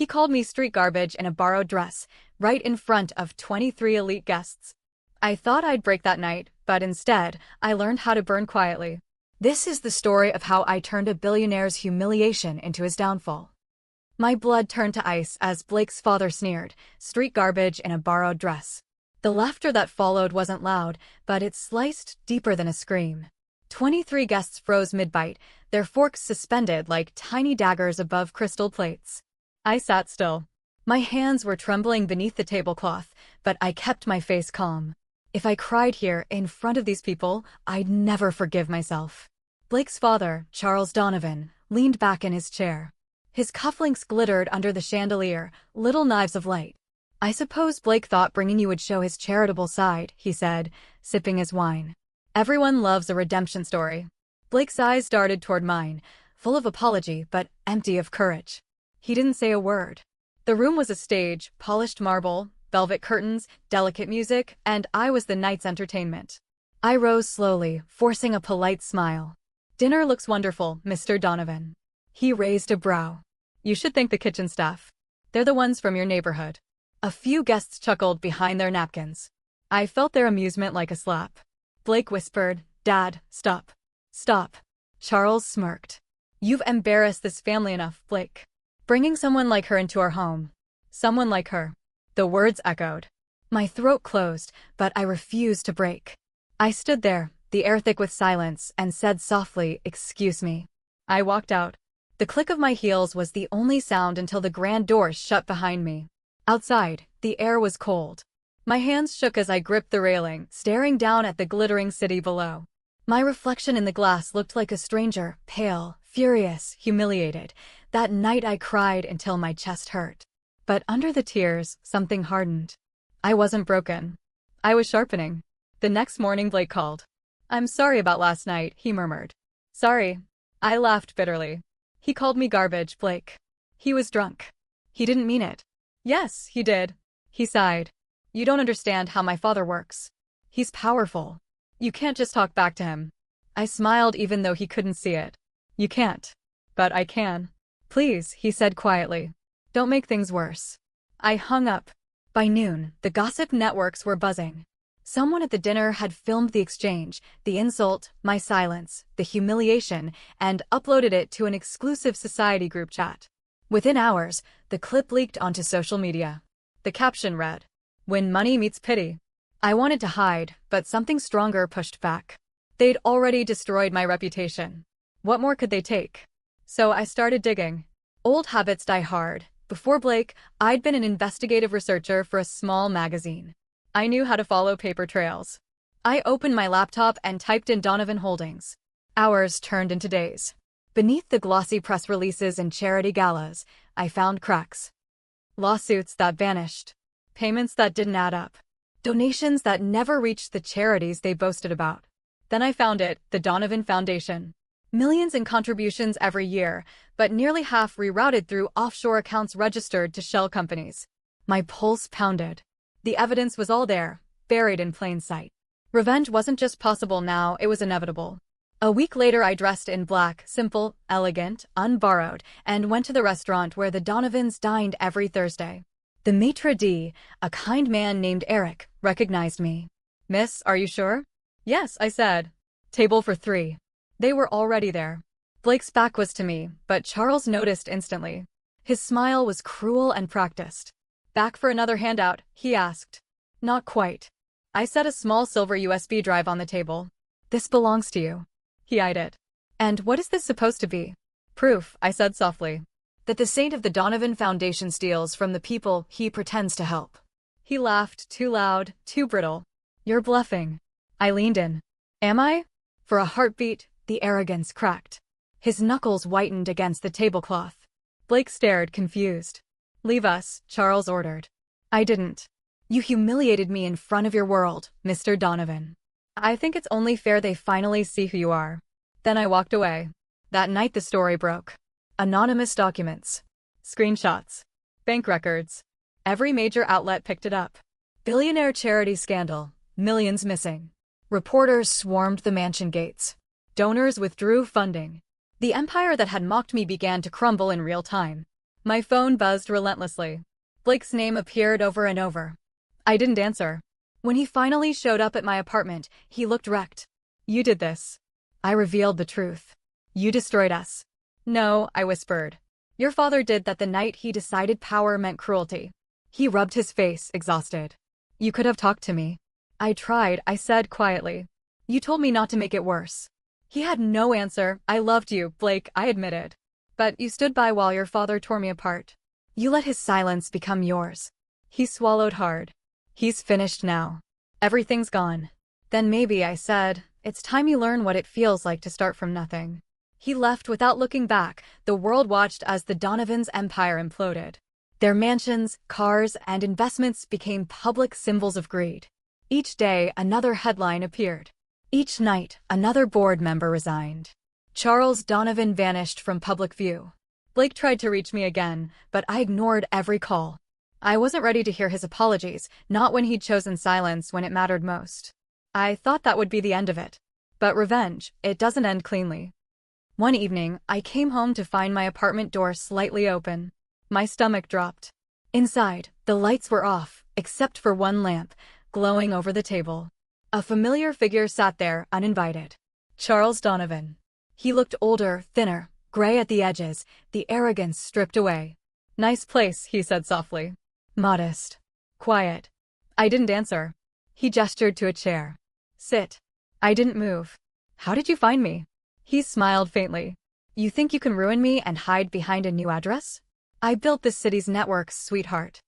He called me street garbage in a borrowed dress, right in front of 23 elite guests. I thought I'd break that night, but instead, I learned how to burn quietly. This is the story of how I turned a billionaire's humiliation into his downfall. My blood turned to ice as Blake's father sneered, street garbage in a borrowed dress. The laughter that followed wasn't loud, but it sliced deeper than a scream. 23 guests froze mid-bite, their forks suspended like tiny daggers above crystal plates. I sat still. My hands were trembling beneath the tablecloth, but I kept my face calm. If I cried here in front of these people, I'd never forgive myself. Blake's father, Charles Donovan, leaned back in his chair. His cufflinks glittered under the chandelier, little knives of light. "I suppose Blake thought bringing you would show his charitable side," he said, sipping his wine. "Everyone loves a redemption story." Blake's eyes darted toward mine, full of apology but empty of courage. He didn't say a word. The room was a stage, polished marble, velvet curtains, delicate music, and I was the night's entertainment. I rose slowly, forcing a polite smile. "Dinner looks wonderful, Mr. Donovan." He raised a brow. "You should thank the kitchen staff. They're the ones from your neighborhood." A few guests chuckled behind their napkins. I felt their amusement like a slap. Blake whispered, "Dad, stop. Stop." Charles smirked. "You've embarrassed this family enough, Blake. Bringing someone like her into our home. Someone like her." The words echoed. My throat closed, but I refused to break. I stood there, the air thick with silence, and said softly, "Excuse me." I walked out. The click of my heels was the only sound until the grand doors shut behind me. Outside, the air was cold. My hands shook as I gripped the railing, staring down at the glittering city below. My reflection in the glass looked like a stranger, pale, furious, humiliated. That night I cried until my chest hurt. But under the tears, something hardened. I wasn't broken. I was sharpening. The next morning Blake called. "I'm sorry about last night," he murmured. "Sorry." I laughed bitterly. "He called me garbage, Blake. He was drunk. He didn't mean it." "Yes, he did." He sighed. "You don't understand how my father works. He's powerful. You can't just talk back to him." I smiled even though he couldn't see it. "You can't. But I can." "Please," he said quietly. "Don't make things worse." I hung up. By noon, the gossip networks were buzzing. Someone at the dinner had filmed the exchange, the insult, my silence, the humiliation, and uploaded it to an exclusive society group chat. Within hours, the clip leaked onto social media. The caption read, "When money meets pity." I wanted to hide, but something stronger pushed back. They'd already destroyed my reputation. What more could they take? So I started digging. Old habits die hard. Before Blake, I'd been an investigative researcher for a small magazine. I knew how to follow paper trails. I opened my laptop and typed in Donovan Holdings. Hours turned into days. Beneath the glossy press releases and charity galas, I found cracks. Lawsuits that vanished. Payments that didn't add up. Donations that never reached the charities they boasted about. Then I found it, the Donovan Foundation. Millions in contributions every year, but nearly half rerouted through offshore accounts registered to shell companies. My pulse pounded. The evidence was all there, buried in plain sight. Revenge wasn't just possible now, it was inevitable. A week later I dressed in black, simple, elegant, unborrowed, and went to the restaurant where the Donovans dined every Thursday. The maitre d', a kind man named Eric, recognized me. "Miss, are you sure?" "Yes," I said. "Table for 3. They were already there. Blake's back was to me, but Charles noticed instantly. His smile was cruel and practiced. "Back for another handout?" he asked. "Not quite." I set a small silver USB drive on the table. "This belongs to you." He eyed it. "And what is this supposed to be?" "Proof," I said softly, "that the saint of the Donovan Foundation steals from the people he pretends to help." He laughed, too loud, too brittle. "You're bluffing." I leaned in. "Am I?" For a heartbeat, the arrogance cracked. His knuckles whitened against the tablecloth. Blake stared, confused. "Leave us," Charles ordered. I didn't. "You humiliated me in front of your world, Mr. Donovan. I think it's only fair they finally see who you are." Then I walked away. That night the story broke. Anonymous documents. Screenshots. Bank records. Every major outlet picked it up. Billionaire charity scandal. Millions missing. Reporters swarmed the mansion gates. Donors withdrew funding. The empire that had mocked me began to crumble in real time. My phone buzzed relentlessly. Blake's name appeared over and over. I didn't answer. When he finally showed up at my apartment, he looked wrecked. You did this. I revealed the truth. You destroyed us. No, I whispered. Your father did that the night he decided power meant cruelty. He rubbed his face, exhausted. You could have talked to me. I tried, I said quietly. You told me not to make it worse. He had no answer. I loved you, Blake, I admitted. But you stood by while your father tore me apart. You let his silence become yours. He swallowed hard. He's finished now. Everything's gone. Then maybe, I said, it's time you learn what it feels like to start from nothing. He left without looking back. The world watched as the Donovans' empire imploded. Their mansions, cars, and investments became public symbols of greed. Each day, another headline appeared. Each night, another board member resigned. Charles Donovan vanished from public view. Blake tried to reach me again, but I ignored every call. I wasn't ready to hear his apologies, not when he'd chosen silence when it mattered most. I thought that would be the end of it. But revenge, it doesn't end cleanly. One evening, I came home to find my apartment door slightly open. My stomach dropped. Inside, the lights were off, except for one lamp, glowing over the table. A familiar figure sat there, uninvited. Charles Donovan. He looked older, thinner, gray at the edges, the arrogance stripped away. Nice place, he said softly. Modest. Quiet. I didn't answer. He gestured to a chair. Sit. I didn't move. How did you find me? He smiled faintly. You think you can ruin me and hide behind a new address? I built this city's networks, sweetheart.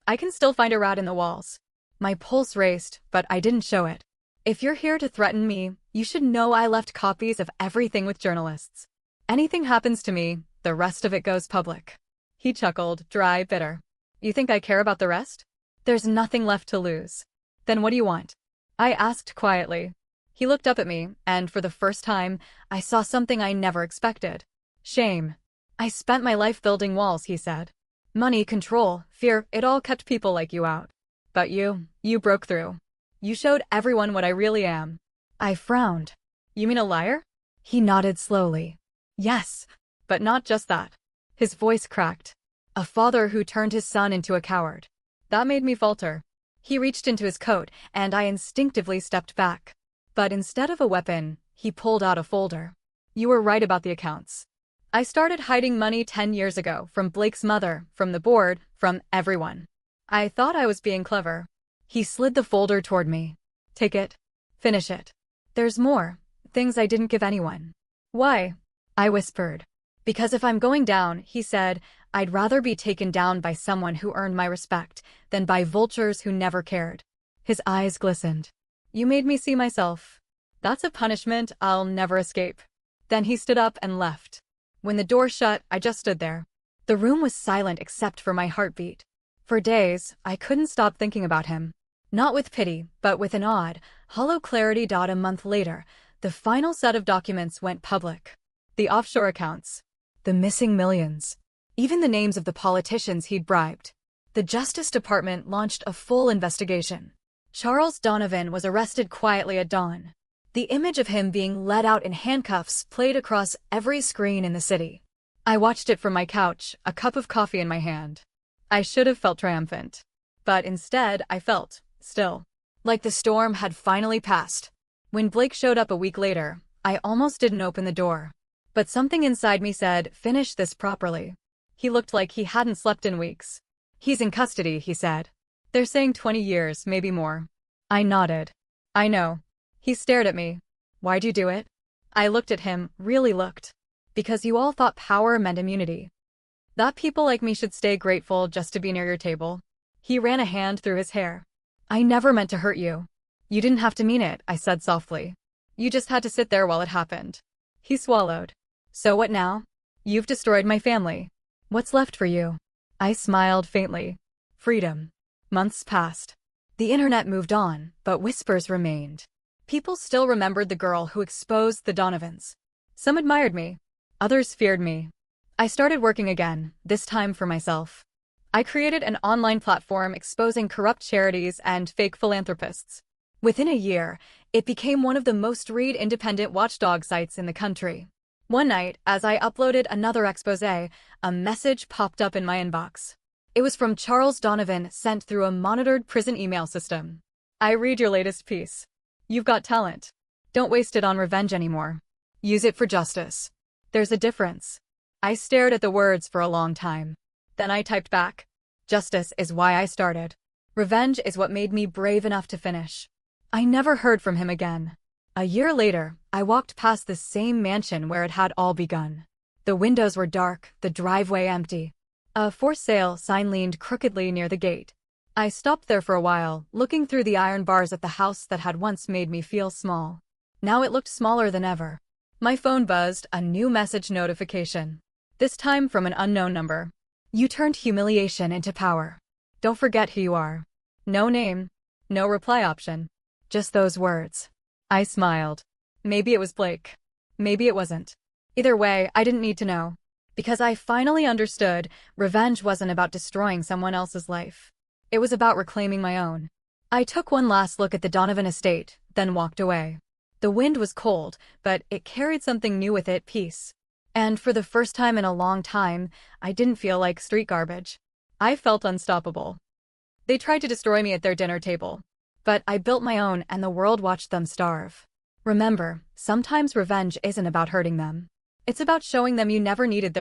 I can still find a rat in the walls. My pulse raced, but I didn't show it. If you're here to threaten me, you should know I left copies of everything with journalists. Anything happens to me, the rest of it goes public. He chuckled, dry, bitter. You think I care about the rest? There's nothing left to lose. Then what do you want? I asked quietly. He looked up at me, and for the first time, I saw something I never expected. Shame. I spent my life building walls, he said. Money, control, fear, it all kept people like you out. But you broke through. You showed everyone what I really am. I frowned. You mean a liar? He nodded slowly. Yes, but not just that. His voice cracked. A father who turned his son into a coward. That made me falter. He reached into his coat, and I instinctively stepped back. But instead of a weapon, he pulled out a folder. You were right about the accounts. I started hiding money 10 years ago, from Blake's mother, from the board, from everyone. I thought I was being clever. He slid the folder toward me. Take it. Finish it. There's more. Things I didn't give anyone. Why? I whispered. Because if I'm going down, he said, I'd rather be taken down by someone who earned my respect than by vultures who never cared. His eyes glistened. You made me see myself. That's a punishment I'll never escape. Then he stood up and left. When the door shut, I just stood there. The room was silent except for my heartbeat. For days, I couldn't stop thinking about him. Not with pity, but with an odd, hollow clarity. A month later, the final set of documents went public. The offshore accounts. The missing millions. Even the names of the politicians he'd bribed. The Justice Department launched a full investigation. Charles Donovan was arrested quietly at dawn. The image of him being led out in handcuffs played across every screen in the city. I watched it from my couch, a cup of coffee in my hand. I should have felt triumphant. But instead, I felt, still, like the storm had finally passed. When Blake showed up a week later, I almost didn't open the door. But something inside me said, finish this properly. He looked like he hadn't slept in weeks. He's in custody, he said. They're saying 20 years, maybe more. I nodded. I know. He stared at me. Why'd you do it? I looked at him, really looked. Because you all thought power meant immunity. That people like me should stay grateful just to be near your table. He ran a hand through his hair. I never meant to hurt you. You didn't have to mean it, I said softly. You just had to sit there while it happened. He swallowed. So what now? You've destroyed my family. What's left for you? I smiled faintly. Freedom. Months passed. The internet moved on, but whispers remained. People still remembered the girl who exposed the Donovans. Some admired me. Others feared me. I started working again, this time for myself. I created an online platform exposing corrupt charities and fake philanthropists. Within a year, it became one of the most read independent watchdog sites in the country. One night, as I uploaded another expose, a message popped up in my inbox. It was from Charles Donovan, sent through a monitored prison email system. I read your latest piece. You've got talent. Don't waste it on revenge anymore. Use it for justice. There's a difference. I stared at the words for a long time. Then I typed back. Justice is why I started. Revenge is what made me brave enough to finish. I never heard from him again. A year later, I walked past the same mansion where it had all begun. The windows were dark, the driveway empty. A for sale sign leaned crookedly near the gate. I stopped there for a while, looking through the iron bars at the house that had once made me feel small. Now it looked smaller than ever. My phone buzzed, a new message notification. This time from an unknown number. You turned humiliation into power. Don't forget who you are. No name. No reply option. Just those words. I smiled. Maybe it was Blake. Maybe it wasn't. Either way, I didn't need to know. Because I finally understood, revenge wasn't about destroying someone else's life. It was about reclaiming my own. I took one last look at the Donovan estate, then walked away. The wind was cold, but it carried something new with it, peace. And for the first time in a long time, I didn't feel like street garbage. I felt unstoppable. They tried to destroy me at their dinner table. But I built my own and the world watched them starve. Remember, sometimes revenge isn't about hurting them. It's about showing them you never needed their